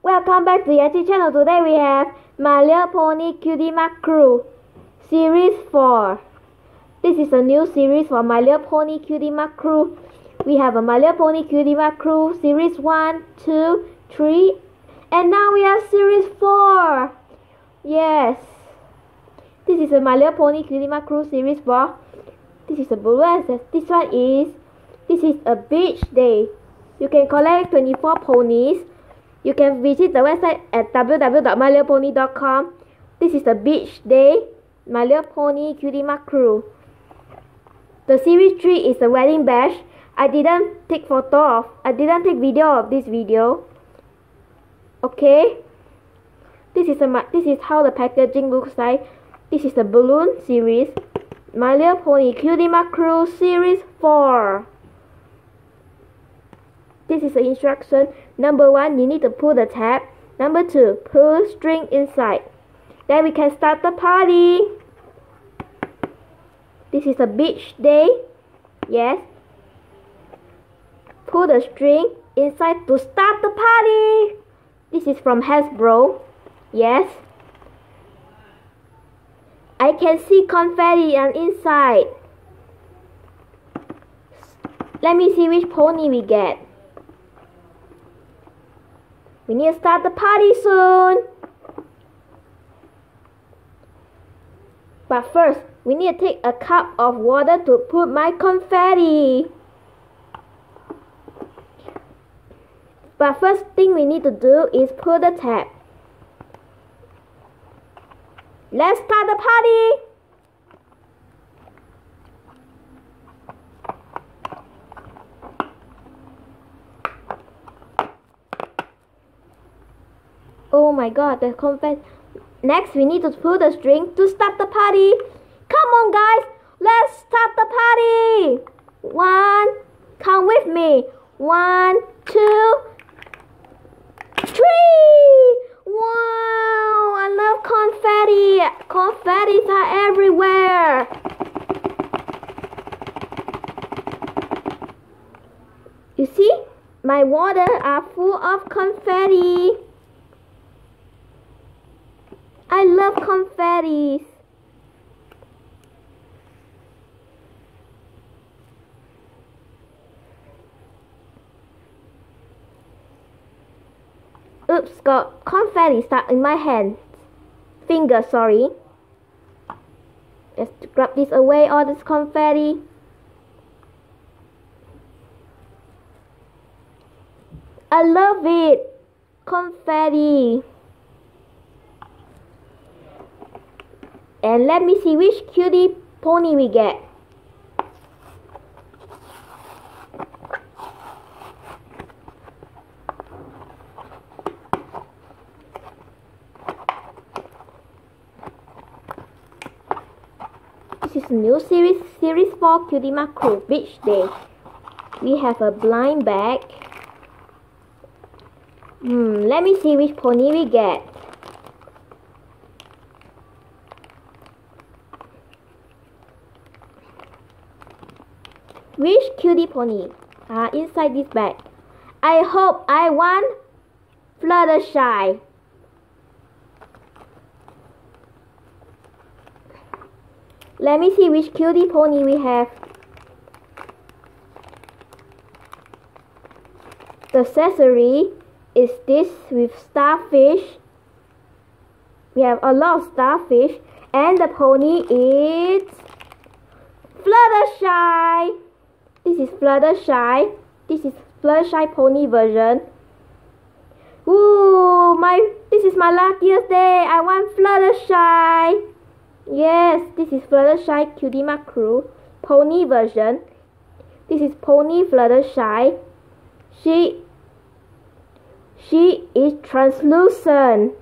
Welcome back to Yeti channel. Today we have My Little Pony Cutie Crew Series 4. This is a new series for My Little Pony Cutie Crew. We have a My Little Pony Cutie Crew Series 1, 2, 3, and now we have Series 4. Yes. This is a My Little Pony Cutie Crew Series 4. This is a blue. This is a beach day. You can collect 24 ponies. You can visit the website at www.mylittlepony.com. This is the beach day, My Little Pony Cutie Crew. The series 3 is the wedding bash. I didn't take video of this video. Okay. This is how the packaging looks like. This is the balloon series, My Little Pony Cutie Crew Series 4. This is the instruction. Number 1, you need to pull the tab. Number 2, pull string inside. Then we can start the party. This is a beach day. Yes. Pull the string inside to start the party. This is from Hasbro. Yes. I can see confetti on inside. Let me see which pony we get. We need to start the party soon. But first, we need to take a cup of water to put my confetti. But first thing we need to do is pull the tab. Let's start the party. Oh my god, the confetti. Next, we need to pull the string to start the party. Come on, guys. Let's start the party. Come with me. 1, 2, 3. Wow, I love confetti. Confettis are everywhere. You see, my water are full of confetti. I love confettis. Oops, got confetti stuck in my hand. Finger, sorry. Let's grab this away, all this confetti. I love it. Confetti. And let me see which cutie pony we get. This is a new series 4 Cutie Crew Beach Day. We have a blind bag. Let me see which pony we get. Which cutie pony are inside this bag? I hope I want Fluttershy. Let me see which cutie pony we have. The accessory is this with starfish. We have a lot of starfish, and the pony is Fluttershy. This is Fluttershy. This is Fluttershy pony version. Ooh, this is my luckiest day. I want Fluttershy. Yes, this is Fluttershy Cutie Crew pony version. This is Pony Fluttershy. She is translucent.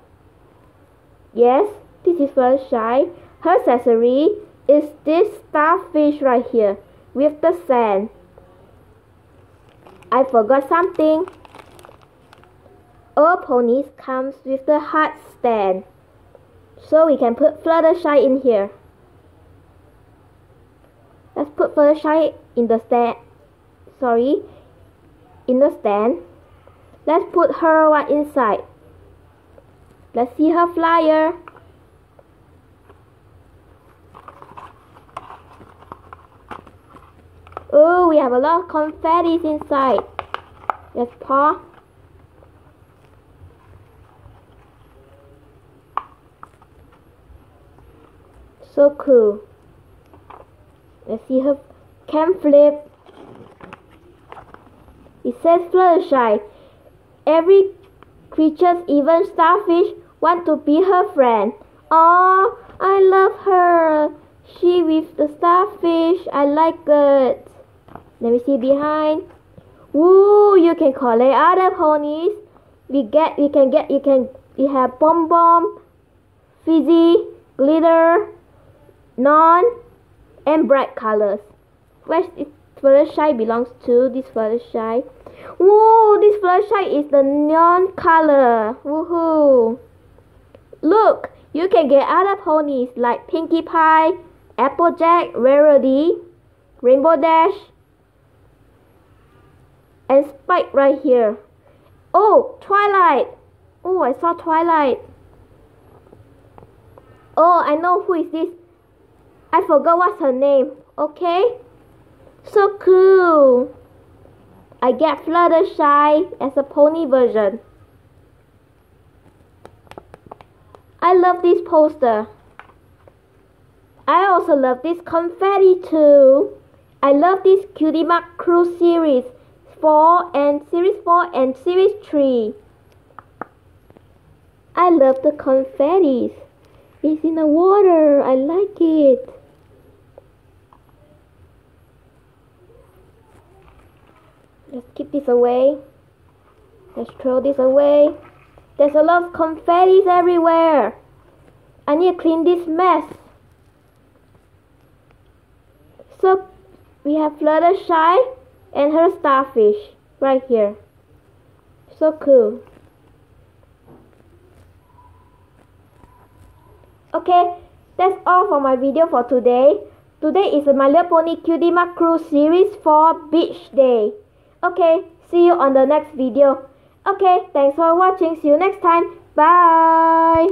Yes, this is Fluttershy. Her accessory is this starfish right here with the sand. I forgot something. All ponies comes with the heart stand. So we can put Fluttershy in here. Let's put Fluttershy in the stand. In the stand. Let's put her one inside. Let's see her flyer. Oh, we have a lot of confetti inside. Let's pour. So cool. Let's see her can flip. It says Fluttershy. Every creature, even starfish, want to be her friend. Oh, I love her. She with the starfish. I like it. Let me see behind. Woo! You can collect other ponies. You have Bomb, Fizzy, Glitter, Neon, and bright colors. Where's this Fluttershy belongs to? This Fluttershy. Whoa! This Fluttershy is the neon color. Woohoo! Look, you can get other ponies like Pinkie Pie, Applejack, Rarity, Rainbow Dash, and Spike right here. Oh, Twilight. Oh, I saw Twilight. Oh, I know who is this. I forgot what's her name. Okay. So cool. I get Fluttershy as a pony version. I love this poster. I also love this confetti too. I love this Cutie Mark Crew series 4 and series 4 and series 3. I love the confettis. It's in the water. I like it. Let's keep this away. Let's throw this away. There's a lot of confettis everywhere. I need to clean this mess. So we have Fluttershy and her starfish right here. So cool. Okay, that's all for my video for today. Today is the My Little Pony Cutie Mark Crew Series 4 Beach Day. Okay, see you on the next video. Okay, thanks for watching. See you next time. Bye.